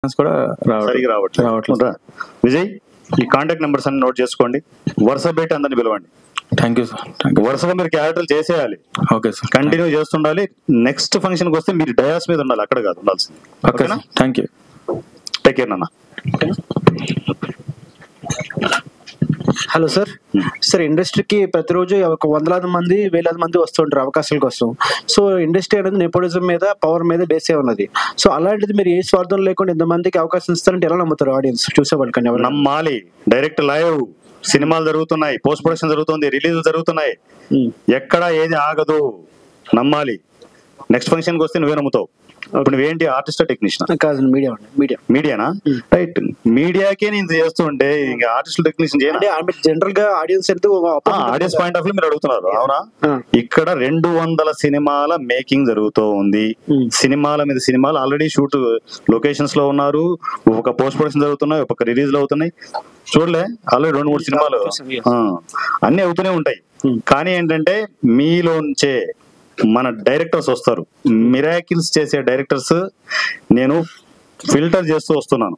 కూడా సరిగా రావట్లేదు. విజయ్, ఈ కాంటాక్ట్ నెంబర్స్ అన్ని నోట్ చేసుకోండి, వరుస పెట్టి అందరిని పిలవండి. Thank you sir. వరుసగా మీరు క్యారెక్టర్లు చేసేయాలి. Okay sir. కంటిన్యూ చేస్తుండాలి. నెక్స్ట్ ఫంక్షన్కి వస్తే మీరు డయాస్ మీద ఉండాలి, అక్కడ కాదు ఉండాల్సింది. ఓకేనా? Thank you. టేక్ కేర్ నాన్న. Hello sir. సార్, ఇండస్ట్రీకి ప్రతిరోజు ఒక వందలాది మంది వేలాది మంది వస్తుంటారు అవకాశాల కోసం. సో ఇండస్ట్రీ అనేది నెపోటిజం మీద, పవర్ మీద బేసే ఉన్నది. సో అలాంటిది మీరు ఏ స్వార్థం లేకుండా ఎంతమందికి అవకాశం ఇస్తారంటే ఎలా నమ్ముతారు ఆడియన్స్ చూసేవాళ్ళు? కానీ నమ్మాలి. డైరెక్ట్ లైవ్ సినిమాలు జరుగుతున్నాయి, పోస్ట్ ప్రొడక్షన్ జరుగుతుంది, రిలీజ్ జరుగుతున్నాయి, ఎక్కడ ఏది ఆగదు. నమ్మాలి. నెక్స్ట్ ఫంక్షన్కి వస్తే నువ్వే నమ్ముతావు. ఇప్పుడు నువ్వేంటి, ఆర్టిస్టా టెక్నీషియన్? కాదు, మీడియా. మీడియానా? రైట్. మీడియాకే నేను చేస్తూ ఉంటే ఇంకా ఆర్టిస్ట్ టెక్నీషియన్ చేయాలి. జనరల్ గా audience audience point of view మీరు అడుగుతున్నారు, అవునా? ఇక్కడ 200 సినిమాల మేకింగ్ జరుగుతూ ఉంది. సినిమాల మీద సినిమాలు ఆల్రెడీ షూట్ లొకేషన్స్ లో ఉన్నారు. ఒక పోస్ట్ ప్రొడక్షన్ జరుగుతున్నాయి, ఒక రిలీజ్ లో అవుతున్నాయి. చూడలే, ఆల్రెడీ 2-3 సినిమాలు అన్ని అవుతూనే ఉంటాయి. కానీ ఏంటంటే మీలోంచే మన డైరెక్టర్స్ వస్తారు, మిరాకిల్స్ చేసే డైరెక్టర్స్. నేను ఫిల్టర్ చేస్తూ వస్తున్నాను.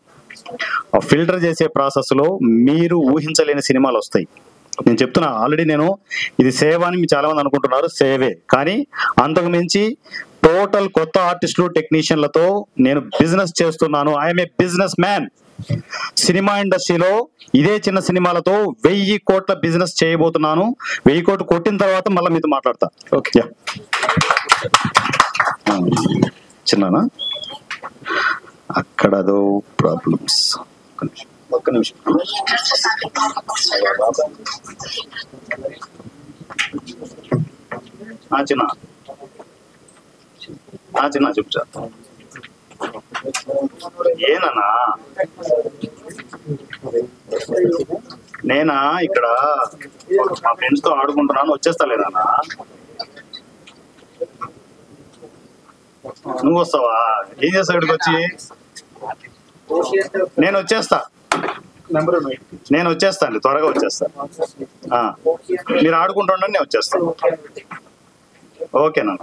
ఆ ఫిల్టర్ చేసే ప్రాసెస్ లో మీరు ఊహించలేని సినిమాలు వస్తాయి. నేను చెప్తున్నా, ఆల్రెడీ నేను ఇది సేవ అని చాలా మంది అనుకుంటున్నారు, సేవే. కానీ అంతకు మించి టోటల్ కొత్త ఆర్టిస్టులు, టెక్నీషియన్లతో నేను బిజినెస్ చేస్తున్నాను. I'm a business man. Cinema ఇండస్ట్రీలో ఇదే చిన్న సినిమాలతో 1000 కోట్ల బిజినెస్ చేయబోతున్నాను. 1000 కోట్లు కొట్టిన తర్వాత మళ్ళీ మీతో మాట్లాడతా. ఓకే, చిన్ననా అక్కడ అదో ప్రాబ్లమ్స్. ఒక్క నిమిషం. చిన్న చిన్న చెప్తా. ఏనన్నా నేనా ఇక్కడ మా ఫ్రెండ్స్ తో ఆడుకుంటున్నాను, వచ్చేస్తా లేదన్నా. నువ్వు వస్తావా? ఏం చేస్తావు ఇక్కడికి వచ్చి? నేను వచ్చేస్తాను, త్వరగా వచ్చేస్తాను. మీరు ఆడుకుంటుండండి, నేను వచ్చేస్తాను. ఓకేనా?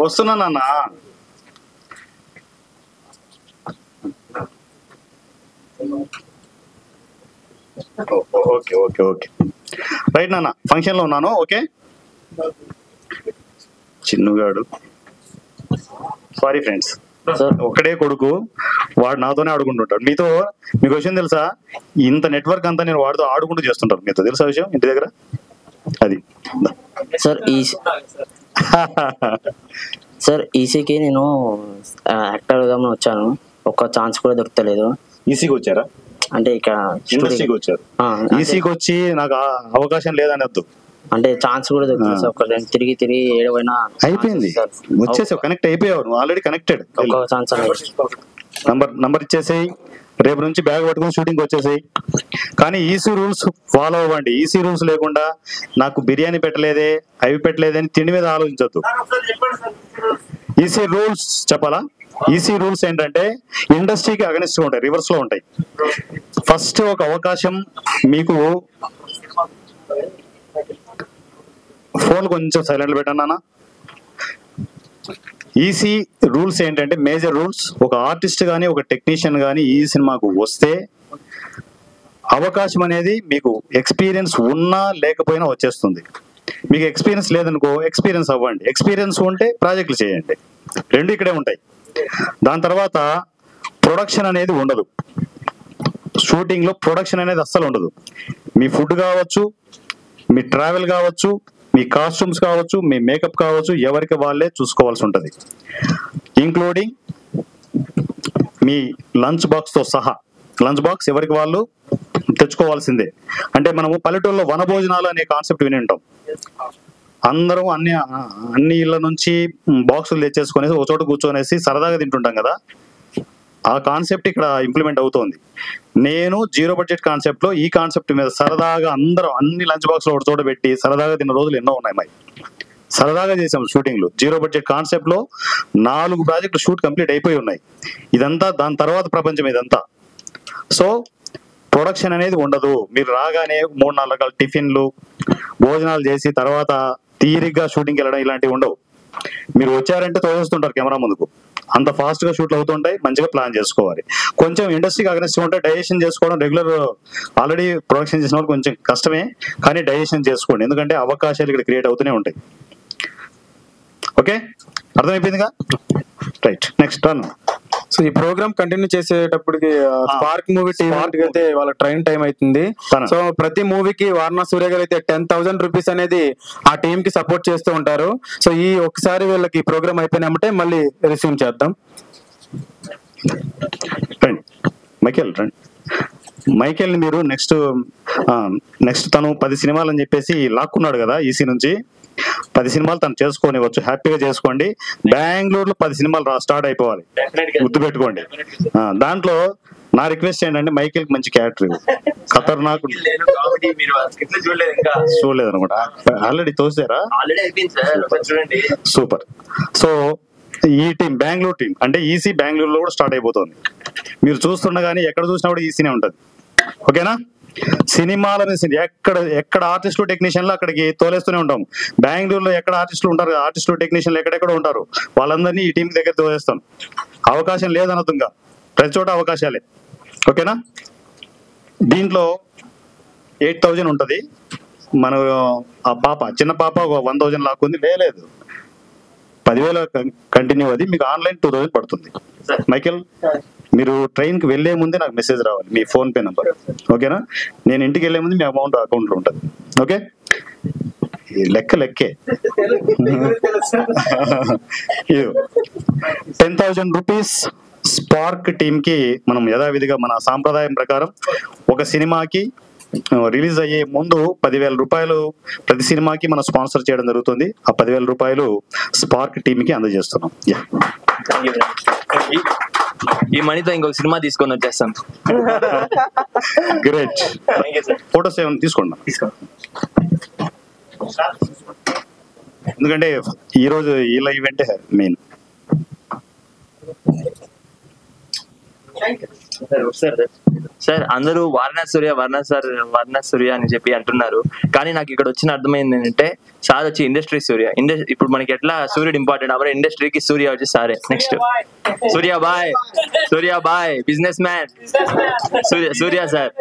వస్తున్నానన్నా. ఓకే ఓకే ఓకే రైట్ నాన్న, ఫంక్షన్ లో ఉన్నాను. ఓకే, చిన్నుగాడు సారీ ఫ్రెండ్స్, ఒక్కడే కొడుకు, వాడు నాతోనే ఆడుకుంటుంటాడు. మీకు విషయం తెలుసా? ఇంత నెట్వర్క్ అంతా నేను వాడితో ఆడుకుంటూ చేస్తుంటాను. మీతో తెలుసా విషయం? ఇంటి దగ్గర అది సార్ ఈసీకి నేను యాక్టర్ గా వచ్చాను, ఒక్క ఛాన్స్ కూడా దొరకలేదు. ఈసీకి వచ్చారా? అంటే ఇక్కడ ఇండస్ట్రీకి వచ్చారు. ఈసీకి వచ్చి నాకు అవకాశం లేదనొద్దు, అంటే ఛాన్స్ కూడా దొరుకుతుంది సార్. ఒక తిరిగి ఏడవైనా అయిపోయింది, వచ్చేసావు, కనెక్ట్ అయిపోయావు, నువ్వు ఆల్రెడీ కనెక్టెడ్. ఒక ఛాన్స్ నంబర్ ఇచ్చేసేయి, రేపు నుంచి బ్యాగ్ పట్టుకుని షూటింగ్ వచ్చేసాయి. కానీ ఈసీ రూల్స్ ఫాలో అవ్వండి. ఈసీ రూల్స్ లేకుండా నాకు బిర్యానీ పెట్టలేదే, అవి పెట్టలేదే అని తిండి మీద ఆలోచించద్దు. ఈసీ రూల్స్ చెప్పాలా? ఈసీ రూల్స్ ఏంటంటే ఇండస్ట్రీకి అగనిస్ట్ ఉంటాయి, రివర్స్ లో ఉంటాయి. ఫస్ట్ ఒక అవకాశం మీకు, ఫోన్ కొంచెం సైలెంట్ పెట్టానా. ఈసీ రూల్స్ ఏంటంటే మేజర్ రూల్స్, ఒక ఆర్టిస్ట్ కానీ ఒక టెక్నీషియన్ కానీ ఈ సినిమాకు వస్తే అవకాశం అనేది మీకు ఎక్స్పీరియన్స్ ఉన్నా లేకపోయినా వచ్చేస్తుంది. మీకు ఎక్స్పీరియన్స్ లేదనుకో, ఎక్స్పీరియన్స్ అవ్వండి. ఎక్స్పీరియన్స్ ఉంటే ప్రాజెక్టులు చేయండి, రెండు ఇక్కడే ఉంటాయి. దాని తర్వాత ప్రొడక్షన్ అనేది ఉండదు. షూటింగ్ లో ప్రొడక్షన్ అనేది అస్సలు ఉండదు. మీ ఫుడ్ కావచ్చు, మీ ట్రావెల్ కావచ్చు, మీ కాస్ట్యూమ్స్ కావచ్చు, మీ మేకప్ కావచ్చు, ఎవరికి వాళ్ళే చూసుకోవాల్సి ఉంటుంది. ఇంక్లూడింగ్ మీ లంచ్ బాక్స్ తో సహా. లంచ్ బాక్స్ ఎవరికి వాళ్ళు తెచ్చుకోవాల్సిందే. అంటే మనము పల్లెటూరులో వనభోజనాలు అనే కాన్సెప్ట్ విని ఉంటాం. అందరం అన్ని ఇళ్ల నుంచి బాక్సులు తెచ్చేసుకునేసి ఒక చోట కూర్చొనేసి సరదాగా తింటుంటాం కదా, ఆ కాన్సెప్ట్ ఇక్కడ ఇంప్లిమెంట్ అవుతోంది. నేను జీరో బడ్జెట్ కాన్సెప్ట్ లో ఈ కాన్సెప్ట్ మీద సరదాగా అందరం అన్ని లంచ్ బాక్స్ లో ఒక చోట పెట్టి సరదాగా తిన్న రోజులు ఎన్నో ఉన్నాయి. మరి సరదాగా చేసాం షూటింగ్లు. జీరో బడ్జెట్ కాన్సెప్ట్ లో 4 ప్రాజెక్టులు షూట్ కంప్లీట్ అయిపోయి ఉన్నాయి. ఇదంతా దాని తర్వాత ప్రపంచం ఇదంతా. సో ప్రొడక్షన్ అనేది ఉండదు. మీరు రాగానే 3-4 రకాల టిఫిన్లు భోజనాలు చేసి తర్వాత తీరిగ్గా షూటింగ్కి వెళ్ళడం ఇలాంటివి ఉండవు. మీరు వచ్చారంటే తోచేస్తుంటారు కెమెరా ముందుకు, అంత ఫాస్ట్ గా షూట్లు అవుతుంటాయి. మంచిగా ప్లాన్ చేసుకోవాలి. కొంచెం ఇండస్ట్రీకి అగ్రెసివ్ ఉంటే డైజెషన్ చేసుకోవడం రెగ్యులర్ ఆల్రెడీ ప్రొడక్షన్ చేసిన వాళ్ళు కొంచెం కష్టమే, కానీ డైజెషన్ చేసుకోండి, ఎందుకంటే అవకాశాలు ఇక్కడ క్రియేట్ అవుతూనే ఉంటాయి. ఓకే, అర్థమైపోయిందిగా? Right, next turn. సో ఈ ప్రోగ్రామ్ కంటిన్యూ చేసేటప్పటికి స్పార్క్ మూవీ టీమ్ అయితే వాళ్ళ ట్రైన్ టైం అవుతుంది. సో ప్రతి మూవీకి వారణా సూర్య గారు అయితే 10,000 రూపీస్ అనేది ఆ టీమ్ కి సపోర్ట్ చేస్తూ ఉంటారు. సో ఈ ఒకసారి వీళ్ళకి ప్రోగ్రామ్ అయిపోయినామంటే మళ్ళీ రిసీవ్ చేద్దాం. మైకేల్ రండి. మైకేల్ ని మీరు నెక్స్ట్ తను 10 సినిమాలు అని చెప్పేసి లాక్కున్నాడు కదా ఈసీ నుంచి. 10 సినిమాలు తను చేసుకోనివచ్చు, హ్యాపీగా చేసుకోండి. బెంగళూరులో 10 సినిమాలు స్టార్ట్ అయిపోవాలి, గుర్తుపెట్టుకోండి. దాంట్లో నా రిక్వెస్ట్ ఏంటంటే మైకేల్ మంచి క్యారెక్టర్ ఖతర్నాక్ చూడలేదు అనుకుంటా, ఆల్రెడీ తోసారా? సూపర్. సో ఈ టీం బెంగళూరు టీం అంటే ఈసీ బెంగళూరులో కూడా స్టార్ట్ అయిపోతుంది. మీరు చూస్తుండగానే ఎక్కడ చూసినా కూడా ఈసీనే ఉంటుంది. ఓకేనా? సినిమాల మీద ఎక్కడ ఆర్టిస్టులు టెక్నీషియన్లు అక్కడికి తోలేస్తూనే ఉంటాం. బెంగళూరులో ఎక్కడ ఆర్టిస్టులు ఉంటారు, ఆర్టిస్టులు టెక్నీషియన్లు ఎక్కడెక్కడ ఉంటారు, వాళ్ళందరినీ ఈ టీం దగ్గర తోలేస్తాం. అవకాశం లేదనదుగా, ప్రతి చోట అవకాశాలే. ఓకేనా? దీంట్లో 8,000 ఉంటుంది. మన ఆ పాప చిన్న పాప 1,000 లాక్కుంది. లేదు 10,000 కంటిన్యూ, అది మీకు ఆన్లైన్ 2,000 పడుతుంది. మైకేల్, మీరు ట్రైన్ కి వెళ్లే ముందే నాకు మెసేజ్ రావాలి, మీ ఫోన్ పే నంబర్. ఓకేనా? నేను ఇంటికి వెళ్లే ముందు మీ అమౌంట్ అకౌంట్ లో ఉంటుంది. ఓకే, లెక్కే 10,000 రూపీస్ స్పార్క్ టీమ్ కి మనం యథావిధిగా మన సాంప్రదాయం ప్రకారం ఒక సినిమాకి రిలీజ్ అయ్యే ముందు 10,000 రూపాయలు ప్రతి సినిమాకి మనం స్పాన్సర్ చేయడం జరుగుతుంది. ఆ 10,000 రూపాయలు స్పార్క్ టీమ్ కి అందజేస్తున్నాం. ఈ మనీతో ఇంకొక సినిమా తీసుకొని వచ్చేస్తాం. గ్రేట్. ఫోటోస్ ఏమైనా తీసుకోండి, ఎందుకంటే ఈరోజు ఇలా ఈవెంటే మెయిన్. సార్ అందరూ వారణా సూర్య అని చెప్పి అంటున్నారు, కానీ నాకు ఇక్కడ వచ్చిన అర్థమైంది ఏంటంటే సార్ వచ్చి ఇండస్ట్రీ సూర్య. ఇప్పుడు మనకి ఎట్లా సూర్యుడు ఇంపార్టెంట్, అవరే ఇండస్ట్రీకి సూర్య వచ్చి సారే. నెక్స్ట్ సూర్య బాయ్ బిజినెస్ మ్యాన్ సూర్య సార్.